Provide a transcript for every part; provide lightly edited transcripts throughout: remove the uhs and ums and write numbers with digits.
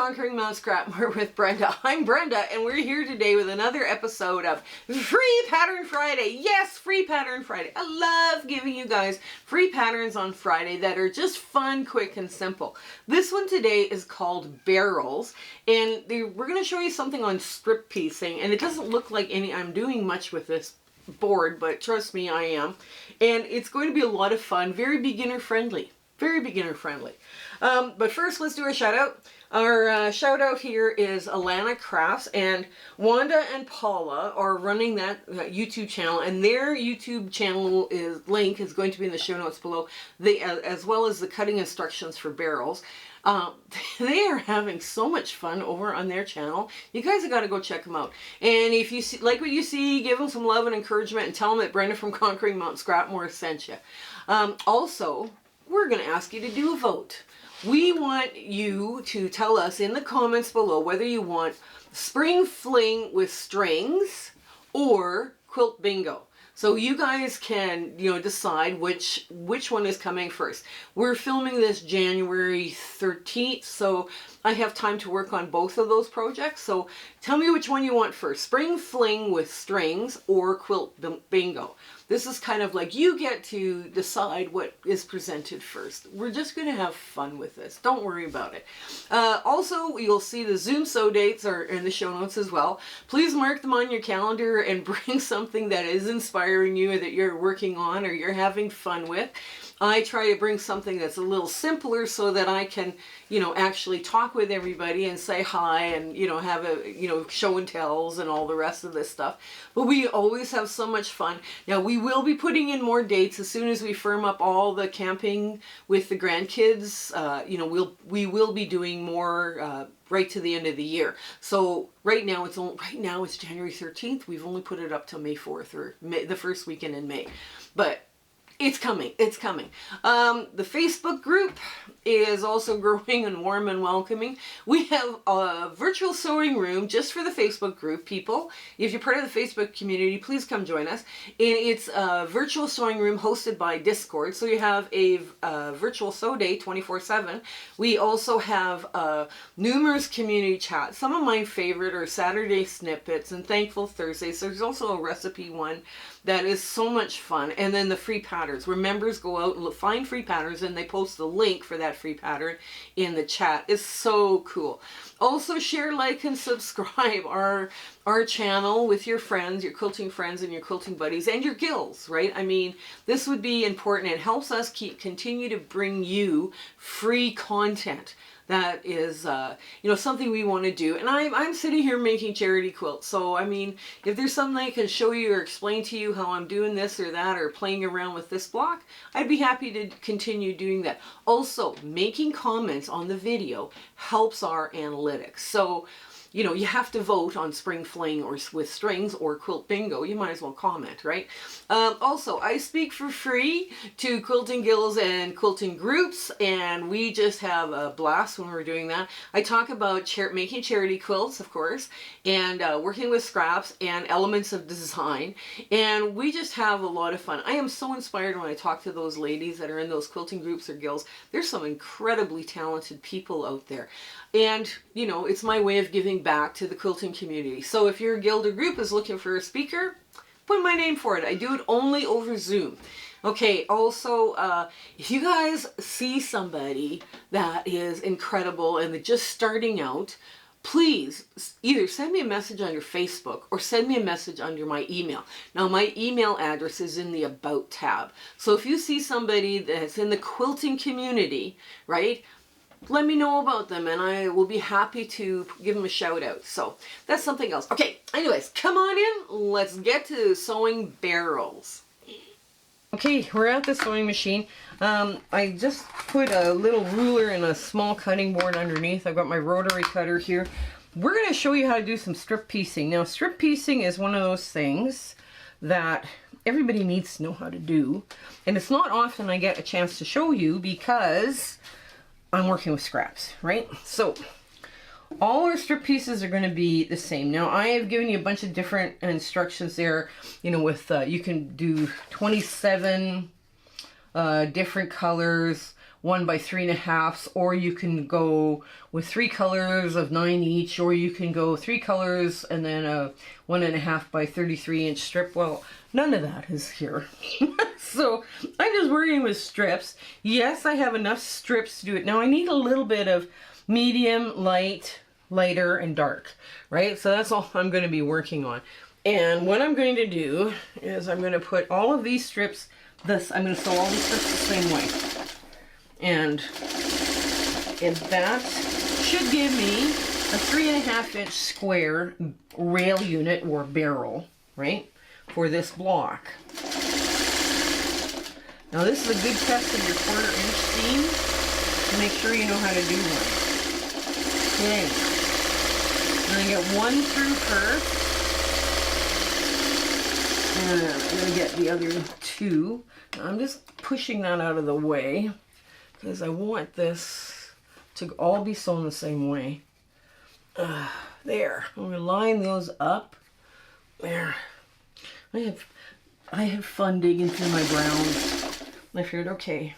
Conquering Mount Scrapmore with Brenda. I'm Brenda, and we're here today with another episode of Free Pattern Friday. Yes, Free Pattern Friday. I love giving you guys free patterns on Friday that are just fun, quick, and simple. This one today is called barrels, and we're going to show you something on strip piecing, and it doesn't look like I'm doing much with this board, but trust me, I am. And it's going to be a lot of fun, very beginner friendly. Very beginner friendly. But first, let's do a shout out. Our shout out here is Alanda Craft, and Wanda and Paula are running that YouTube channel, and their YouTube channel link is going to be in the show notes below, as well as the cutting instructions for barrels. They are having so much fun over on their channel. You guys have got to go check them out. And if you like what you see, give them some love and encouragement, and tell them that Brenda from Conquering Mount Scrapmore sent you. Also, we're going to ask you to do a vote. We want you to tell us in the comments below whether you want spring fling with strings or quilt bingo. So you guys can, decide which one is coming first. We're filming this January 13th, so I have time to work on both of those projects. So tell me which one you want first, spring fling with strings or quilt bingo. This is kind of like you get to decide what is presented first. We're just going to have fun with this. Don't worry about it. Also, you'll see the Zoom sew dates are in the show notes as well. Please mark them on your calendar and bring something that is inspiring you or that you're working on or you're having fun with. I try to bring something that's a little simpler so that I can, actually talk with everybody and say hi and, have a, show and tells and all the rest of this stuff. But we always have so much fun. Now, we will be putting in more dates as soon as we firm up all the camping with the grandkids. We will be doing more right to the end of the year. So right now it's January 13th. We've only put it up till May 4th or the first weekend in May. But it's coming. It's coming. The Facebook group is also growing and warm and welcoming. We have a virtual sewing room just for the Facebook group people. If you're part of the Facebook community, please come join us. And it's a virtual sewing room hosted by Discord. So you have a virtual sew day 24/7. We also have numerous community chats. Some of my favorite are Saturday snippets and Thankful Thursdays. There's also a recipe one that is so much fun. And then the free patterns, where members go out and find free patterns and they post the link for that free pattern in the chat. It's so cool. Also, share, like, and subscribe our channel with your friends, your quilting friends and your quilting buddies and your gills, right? I mean, this would be important. It helps us continue to bring you free content. That is, something we want to do. And I'm sitting here making charity quilts. So, I mean, if there's something I can show you or explain to you how I'm doing this or that or playing around with this block, I'd be happy to continue doing that. Also, making comments on the video helps our analytics. So, you have to vote on spring fling or with strings or quilt bingo. You might as well comment, right? Also, I speak for free to quilting guilds and quilting groups, and we just have a blast when we're doing that. I talk about making charity quilts, of course, and working with scraps and elements of design, and we just have a lot of fun. I am so inspired when I talk to those ladies that are in those quilting groups or guilds. There's some incredibly talented people out there. And, it's my way of giving back to the quilting community. So if your guild or group is looking for a speaker, put my name for it. I do it only over Zoom. Okay, also, if you guys see somebody that is incredible and they're just starting out, please either send me a message under Facebook or send me a message under my email. Now, my email address is in the About tab. So if you see somebody that's in the quilting community, right, let me know about them and I will be happy to give them a shout out. So that's something else. Okay, anyways, come on in. Let's get to sewing barrels. Okay, we're at the sewing machine. I just put a little ruler and a small cutting board underneath. I've got my rotary cutter here. We're going to show you how to do some strip piecing. Now, strip piecing is one of those things that everybody needs to know how to do. And it's not often I get a chance to show you because I'm working with scraps, right? So all our strip pieces are going to be the same. Now, I have given you a bunch of different instructions there, with you can do 27 different colors 1 by 3.5s, or you can go with 3 colors of 9 each, or you can go 3 colors and then a 1.5 by 33-inch strip. Well, none of that is here. So I'm just working with strips. Yes, I have enough strips to do it. Now I need a little bit of medium, light, lighter, and dark, right? So that's all I'm going to be working on. And what I'm going to do is I'm going to put all of these strips, I'm going to sew all these strips the same way. And that should give me a 3.5-inch square rail unit or barrel, right, for this block. Now this is a good test of your 1/4-inch seam to make sure you know how to do one. Okay. I'm going to get one through first. And I'm going to get the other 2. Now I'm just pushing that out of the way because I want this to all be sewn the same way. There. I'm going to line those up. There. I have fun digging through my browns. I figured, okay,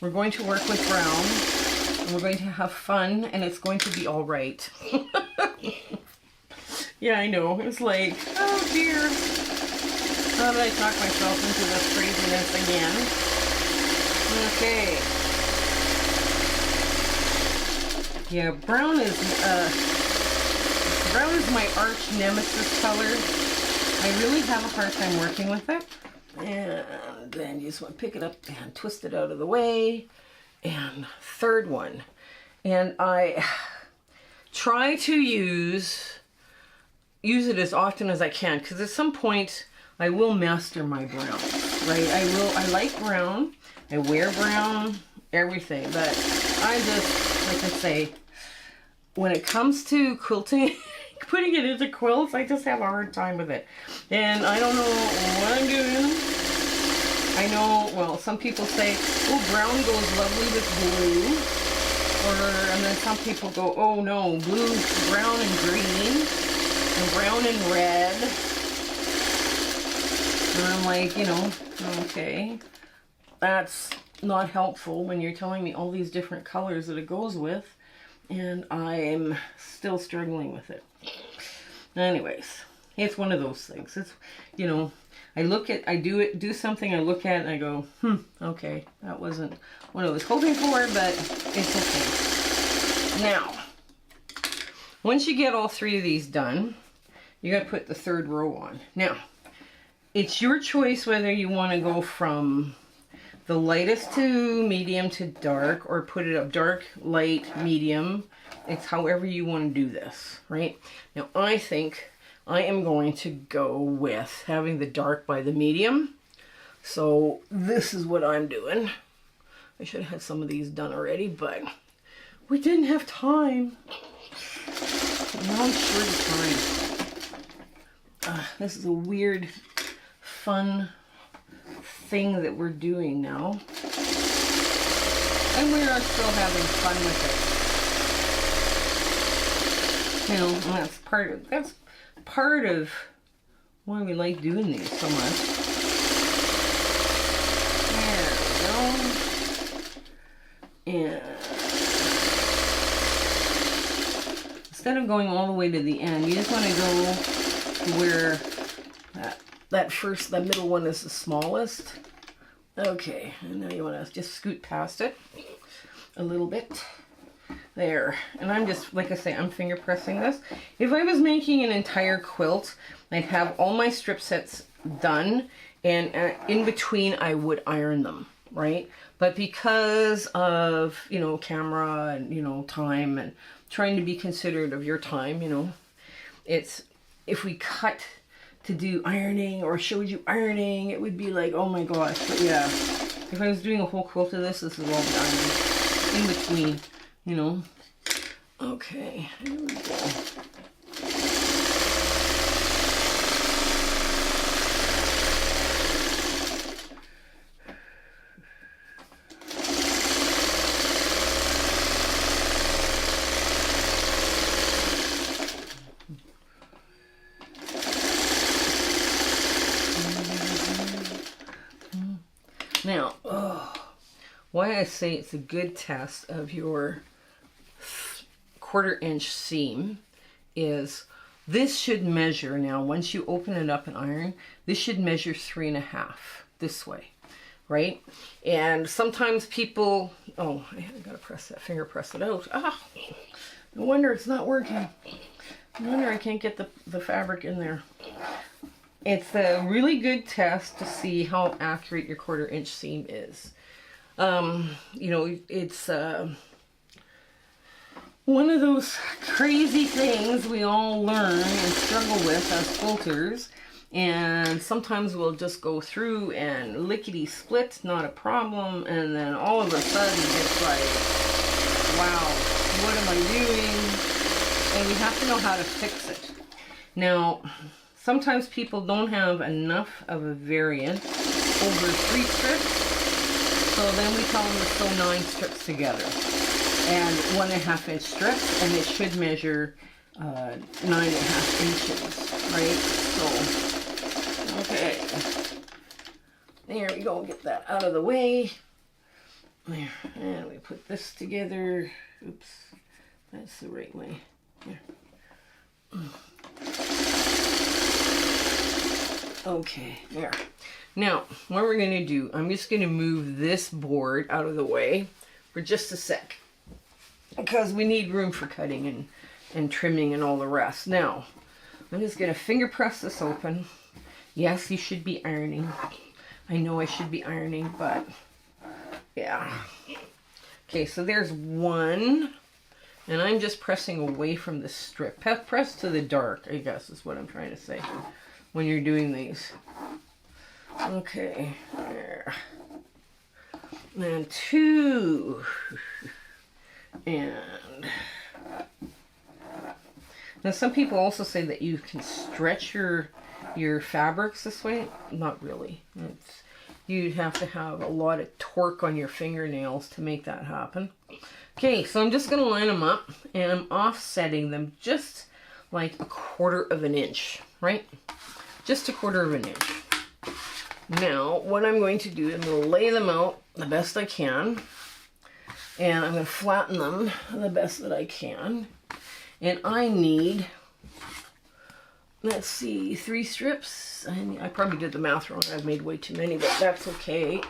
we're going to work with brown, and we're going to have fun, and it's going to be all right. Yeah, I know. It's like, oh dear. How did I talk myself into this craziness again? Okay. Yeah, brown is my arch nemesis color. I really have a hard time working with it. And then you just want to pick it up and twist it out of the way. And third one. And I try to use it as often as I can, because at some point I will master my brown, right? I like brown. I wear brown, everything. But I just, like I say, when it comes to quilting, putting it into quilts, I just have a hard time with it. And I don't know what I'm doing. I know, well, some people say, oh, brown goes lovely with blue. And then some people go, oh no, blue, brown and green, and brown and red. And I'm like, you know, okay, that's not helpful when you're telling me all these different colors that it goes with, and I'm still struggling with it. Anyways, it's one of those things. It's, you know, I do something, I look at it and I go, okay, that wasn't what I was hoping for, but it's okay. Now, once you get all 3 of these done, you got to put the 3rd row on. Now, it's your choice whether you want to go from the lightest to medium to dark, or put it up dark, light, medium. It's however you want to do this, right? Now, I think I am going to go with having the dark by the medium. So this is what I'm doing. I should have had some of these done already, but we didn't have time. Now I'm short of time. This is a weird, fun thing that we're doing now. And we are still having fun with it. You know, and that's part of why we like doing these so much. There we go. And instead of going all the way to the end, you just want to go to where that middle one is the smallest. Okay, and now you want to just scoot past it a little bit. There. And I'm just, like I say, I'm finger pressing this. If I was making an entire quilt, I'd have all my strip sets done, and in between I would iron them, right? But because of, you know, camera and, you know, time and trying to be considerate of your time, you know, it's, if we cut to do ironing or showed you ironing, it would be like, oh my gosh. But yeah, if I was doing a whole quilt of this is all the ironing in between, you know. Okay, here we go. Now, why I say it's a good test of your 1/4 inch seam is this should measure, now once you open it up and iron, this should measure 3.5 this way, right? And sometimes people, oh, I gotta press that finger, press it out. Ah, no wonder it's not working. No wonder I can't get the fabric in there. It's a really good test to see how accurate your 1/4 inch seam is. You know, it's one of those crazy things we all learn and struggle with as quilters, and sometimes we'll just go through and lickety split, not a problem, and then all of a sudden it's like, wow, what am I doing? And we have to know how to fix it. Now, sometimes people don't have enough of a variant over 3 strips, so then we tell them to sew 9 strips together. And 1.5 inch strips, and it should measure 9.5 inches, right? So, okay. There we go, get that out of the way. There, and we put this together. Oops, that's the right way. There. Okay, there. Now, what we're going to do, I'm just going to move this board out of the way for just a sec, because we need room for cutting and trimming and all the rest. Now, I'm just going to finger press this open. Yes, you should be ironing. I know I should be ironing, but yeah. Okay, so there's one, and I'm just pressing away from the strip. Press to the dark, I guess is what I'm trying to say when you're doing these. Okay, there. And 2. And now some people also say that you can stretch your fabrics this way. Not really. You'd have to have a lot of torque on your fingernails to make that happen. Okay, so I'm just going to line them up, and I'm offsetting them just like 1/4 inch, right? Just 1/4 inch. Now, what I'm going to do is I'm going to lay them out the best I can. And I'm going to flatten them the best that I can. And I need, let's see, 3 strips. I probably did the math wrong. I've made way too many, but that's okay.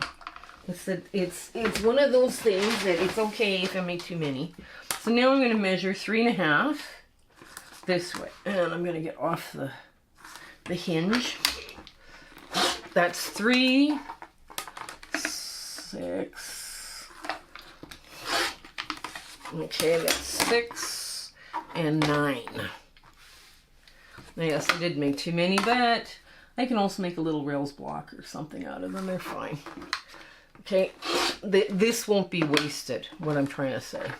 It's one of those things that it's okay if I make too many. So now I'm going to measure 3.5 this way. And I'm going to get off the hinge. That's 3, 6. Okay, that's 6 and 9. Yes, I did make too many, but I can also make a little rails block or something out of them. They're fine. Okay, this won't be wasted, what I'm trying to say.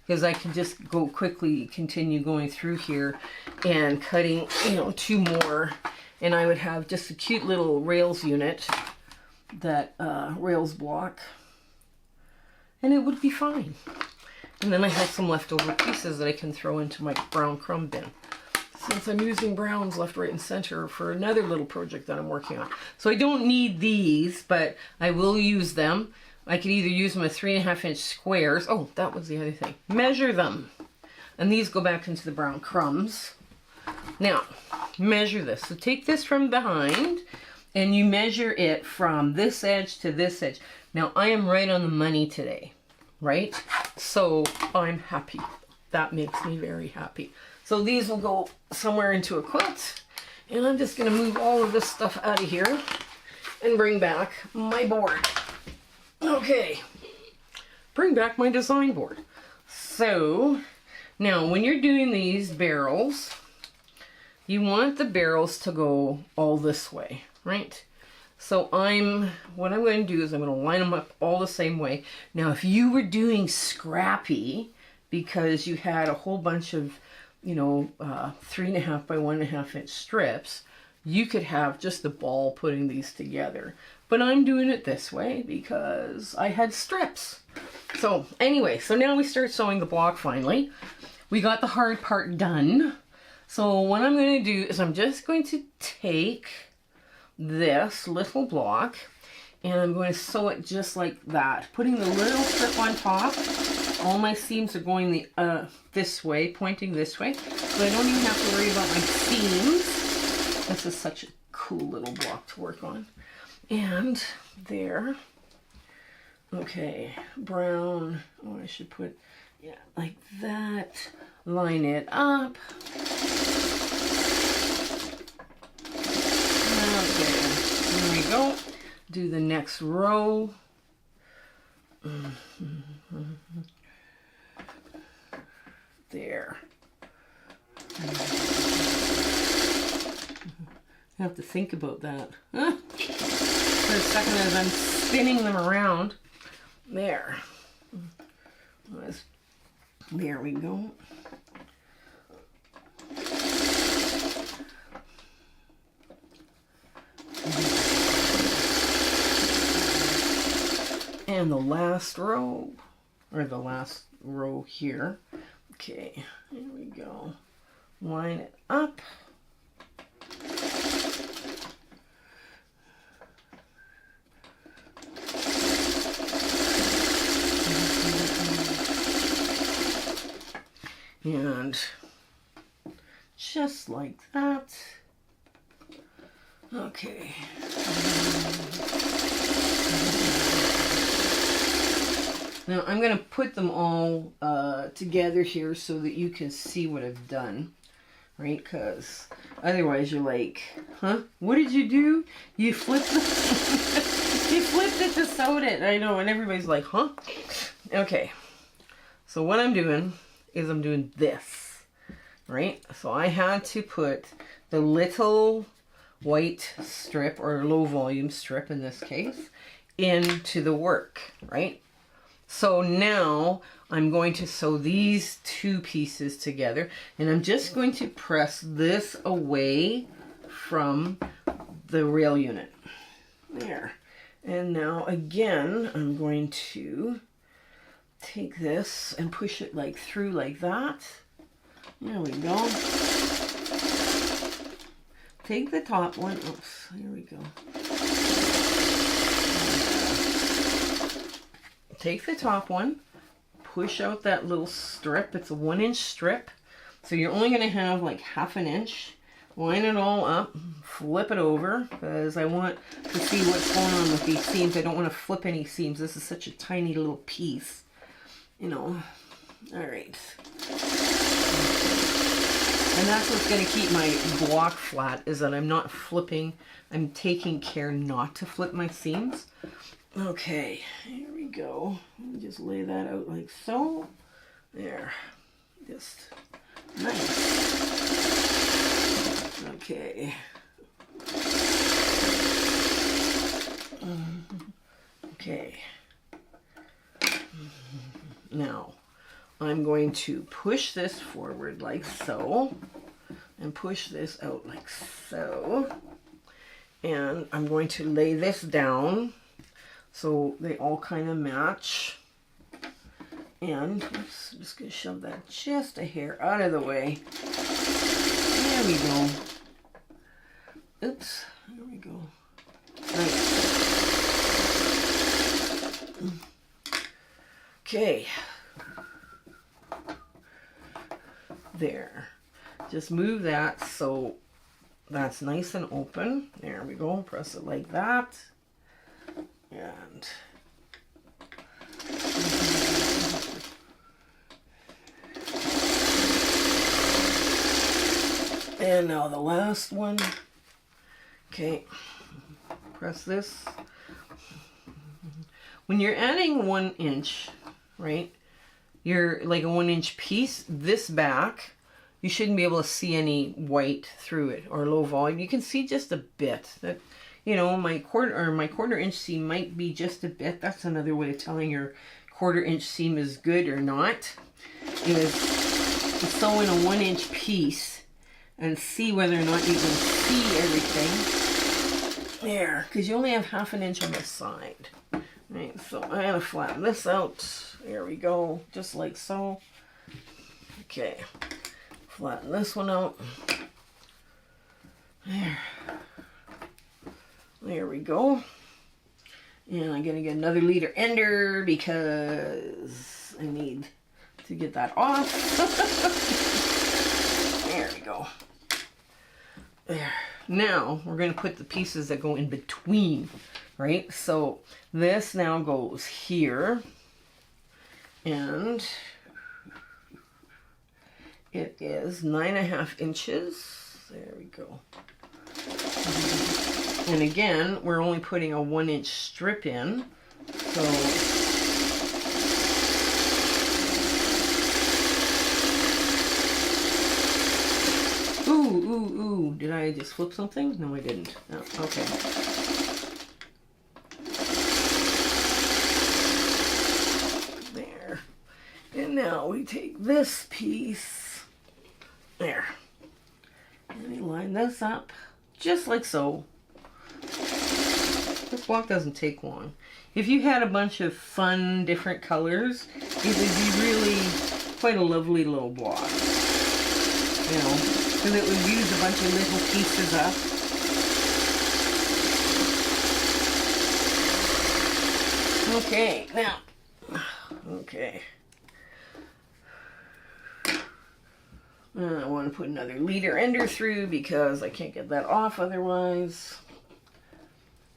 Because I can just go quickly, continue going through here and cutting, 2 more. And I would have just a cute little rails unit, that rails block. And it would be fine. And then I have some leftover pieces that I can throw into my brown crumb bin, since I'm using browns left, right, and center for another little project that I'm working on. So I don't need these, but I will use them. I could either use them as 3.5 inch squares. Oh, that was the other thing. Measure them. And these go back into the brown crumbs. Now, measure this. So take this from behind, and you measure it from this edge to this edge. Now, I am right on the money today. Right? So I'm happy. That makes me very happy. So these will go somewhere into a quilt, and I'm just going to move all of this stuff out of here and bring back my board. Okay. Bring back my design board. So now when you're doing these barrels, you want the barrels to go all this way, right? So what I'm going to do is I'm going to line them up all the same way. Now, if you were doing scrappy because you had a whole bunch of, 3.5 by 1.5 inch strips, you could have just a ball putting these together. But I'm doing it this way because I had strips. So anyway, so now we start sewing the block finally. We got the hard part done. So what I'm going to do is I'm just going to take this little block, And I'm going to sew it just like that, putting the little strip on top. All my seams are going the this way, pointing this way, so I don't even have to worry about my seams. This is such a cool little block to work on. And there. Okay, brown. Oh, I should put, yeah, like that. Line it up. Okay, there we go. Do the next row. There. I have to think about that. Huh? For a second as I'm spinning them around. There. There we go. And the last row, or the last row here. Okay, here we go. Line it up. And just like that. Okay. Now I'm going to put them all together here so that you can see what I've done, right? Because otherwise you're like, huh? What did you do? You flipped it. You flipped it to sewed it. I know, and everybody's like, huh? Okay. So what I'm doing is I'm doing this, right? So I had to put the little white strip, or low volume strip in this case, into the work, right? So now I'm going to sew these two pieces together, and I'm just going to press this away from the rail unit. There. And now again, I'm going to take this and push it like through like that. There we go. Take the top one. Oops, here we go. Take the top one, push out that little strip. It's a 1-inch strip, so you're only going to have like 1/2 inch. Line it all up, flip it over, because I want to see what's going on with these seams. I don't want to flip any seams. This is such a tiny little piece, you know. All right. And that's what's going to keep my block flat, is that I'm not flipping. I'm taking care not to flip my seams. Okay, here we go. Just lay that out like so. There. Just nice. Okay. Okay. Now, I'm going to push this forward like so, and push this out like so. And I'm going to lay this down so they all kind of match. And oops, I'm just going to shove that just a hair out of the way. There we go. Oops, there we go. Right. Okay. There. Just move that so that's nice and open. There we go. Press it like that. And now the last one. Okay, press this. When you're adding 1 inch, right, you're like a 1-inch piece, this back, you shouldn't be able to see any white through it, or low volume. You can see just a bit. That, you know, my quarter inch seam might be just a bit. That's another way of telling your 1/4 inch seam is good or not, is to sew in a 1-inch piece and see whether or not you can see everything. There, because you only have 1/2 inch on the side. Right, so I'm going to flatten this out. There we go, just like so. Okay, flatten this one out. There we go. And I'm going to get another leader ender because I need to get that off. There we go. There. Now we're going to put the pieces that go in between, right? So this now goes here, and it is 9.5 inches. There we go. And again, we're only putting a 1-inch strip in. So ooh, did I just flip something? No, I didn't. Oh, okay. There. And now we take this piece. There. And we line this up just like so. This block doesn't take long. If you had a bunch of fun, different colors, it would be really quite a lovely little block. You know, because it would use a bunch of little pieces up. Okay, now, okay. I want to put another leader ender through because I can't get that off otherwise.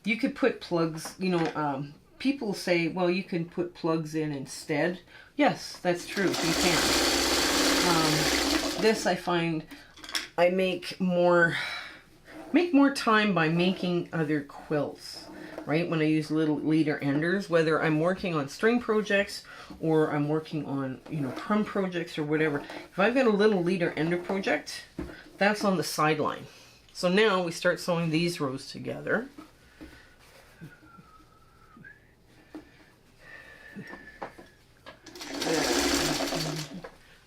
You could put plugs, you know, people say, well, you can put plugs in instead. Yes, that's true, you can. This I find I make more time by making other quilts, right? When I use little leader enders, whether I'm working on string projects or I'm working on, you know, crumb projects or whatever. If I've got a little leader ender project, that's on the sideline. So now we start sewing these rows together.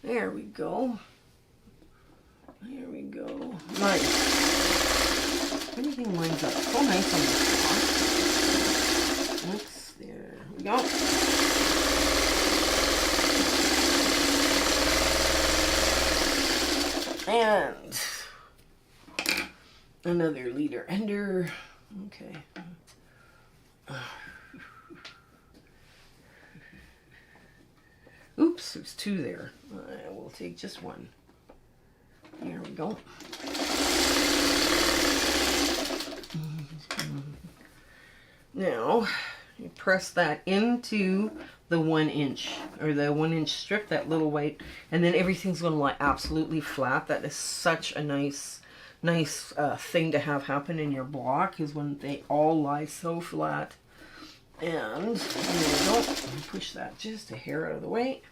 There we go. There we go. Nice. Everything lines up so nice on this block. Oops, there we go. And another leader ender. Okay. Oops, there's two there. I will take just one. There we go. Now, you press that into the 1-inch, or the 1-inch strip, that little white, and then everything's going to lie absolutely flat. That is such a nice thing to have happen in your block, is when they all lie so flat. And there we go. Push that just a hair out of the way.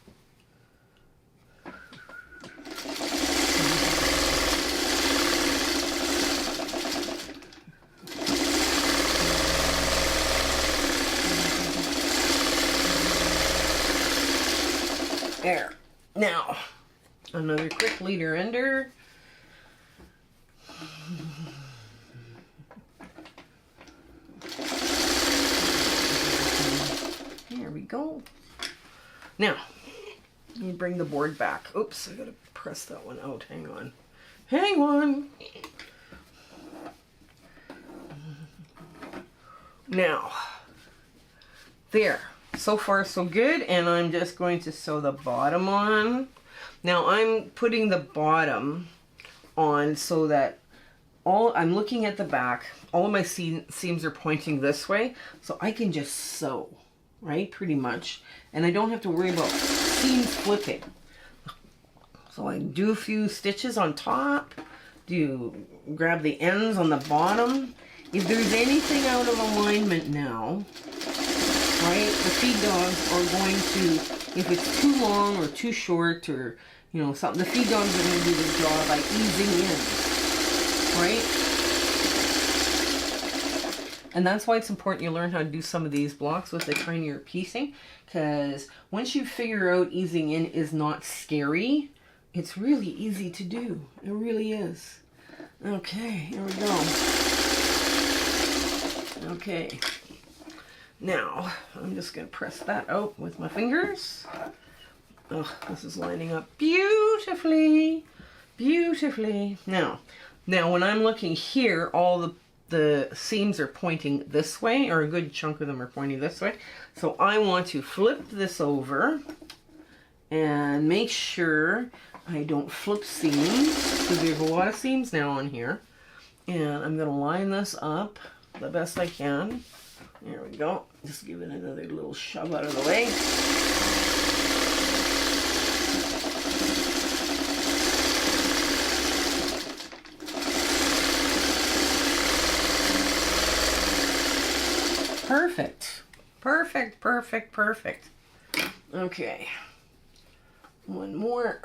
There. Now, another quick leader ender. There we go. Now, let me bring the board back. Oops, I gotta press that one out. Hang on. Hang on. Now, there. So far so good, and I'm just going to sew the bottom on. Now I'm putting the bottom on so that I'm looking at the back, all of my seams are pointing this way, so I can just sew, right, pretty much, and I don't have to worry about seams flipping. So I do a few stitches on top, grab the ends on the bottom. If there's anything out of alignment now, right, the feed dogs are going to, if it's too long or too short or, you know, something, the feed dogs are going to do their job by easing in, right? And that's why it's important you learn how to do some of these blocks with the tinier piecing, because once you figure out easing in is not scary, it's really easy to do. It really is. Okay, here we go. Okay. Now, I'm just going to press that out with my fingers. Oh, this is lining up beautifully. Beautifully. Now when I'm looking here, all the the seams are pointing this way, or a good chunk of them are pointing this way. So I want to flip this over and make sure I don't flip seams, because there's a lot of seams now on here. And I'm going to line this up the best I can. There we go. Just give it another little shove out of the way. Perfect. Perfect, perfect, perfect. Okay. One more.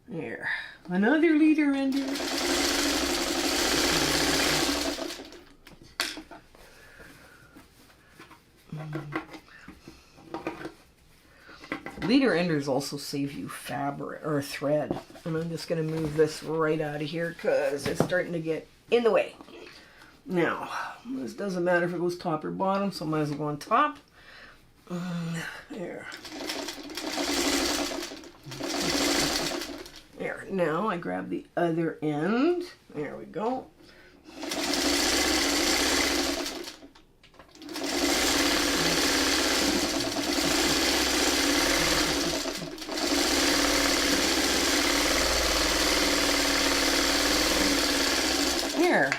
There. Another leader ender. Leader enders also save you fabric or thread. And I'm just going to move this right out of here because it's starting to get in the way. Now, this doesn't matter if it goes top or bottom, so I might as well go on top. There. There. Now I grab the other end. There we go. There.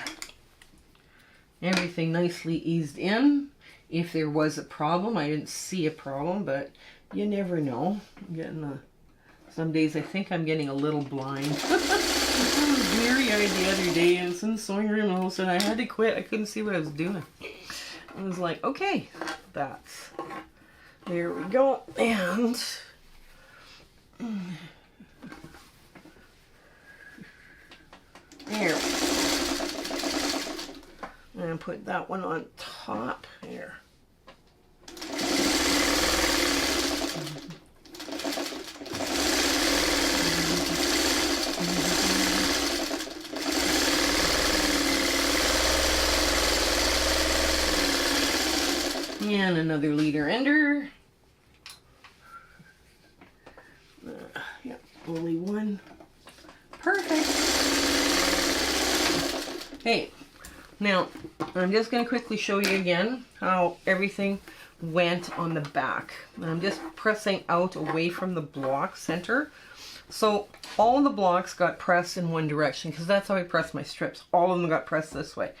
Everything nicely eased in. If there was a problem, I didn't see a problem, but you never know. I'm getting some days I think I'm getting a little blind. I was weary-eyed the other day. I was in the sewing room and all of a sudden I had to quit. I couldn't see what I was doing. I was like, okay, that's... There we go. And... there. And put that one on top here. And another leader ender. Yep, only one. Perfect. Hey. Now, I'm just going to quickly show you again how everything went on the back. I'm just pressing out away from the block center. So all of the blocks got pressed in one direction because that's how I press my strips. All of them got pressed this way.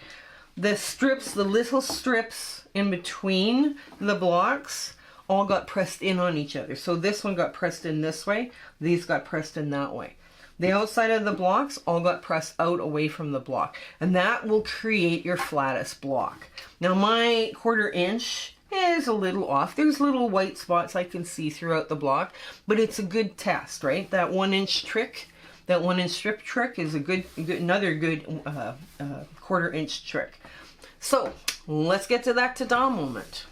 The strips, the little strips in between the blocks all got pressed in on each other. So this one got pressed in this way. These got pressed in that way. The outside of the blocks all got pressed out away from the block. And that will create your flattest block. Now my 1/4 inch is a little off. There's little white spots I can see throughout the block. But it's a good test, right? That 1 inch trick, that 1 inch strip trick is a another good 1/4 inch trick. So let's get to that ta-da moment.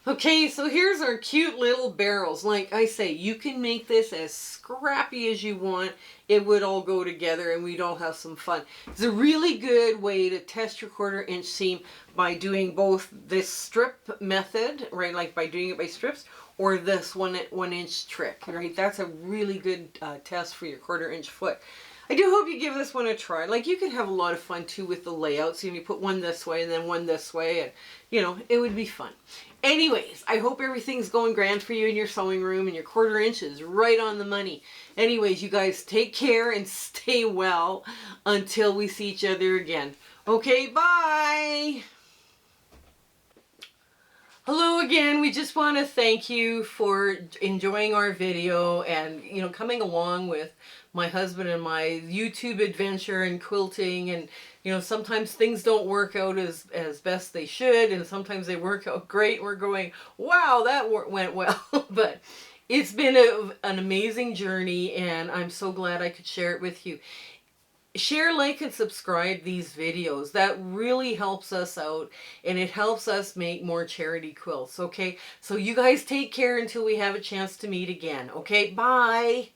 Okay, so here's our cute little barrels. Like I say, you can make this as scrappy as you want. It would all go together and we'd all have some fun. It's a really good way to test your 1/4 inch seam by doing both this strip method, right? Like by doing it by strips, or this 1 inch trick, right? That's a really good test for your 1/4 inch foot. I do hope you give this one a try. Like, you can have a lot of fun too with the layouts. You put one this way and then one this way, and you know, it would be fun. Anyways, I hope everything's going grand for you in your sewing room and your 1/4 inch is right on the money. Anyways, you guys take care and stay well until we see each other again. Okay, bye! Hello again. We just want to thank you for enjoying our video and, you know, coming along with my husband and my YouTube adventure and quilting. And, you know, sometimes things don't work out as best they should, and sometimes they work out great. We're going, wow, that went well. But it's been an amazing journey, and I'm so glad I could share it with you. Share, like, and subscribe these videos. That really helps us out, and it helps us make more charity quilts, okay? So you guys take care until we have a chance to meet again, okay? Bye!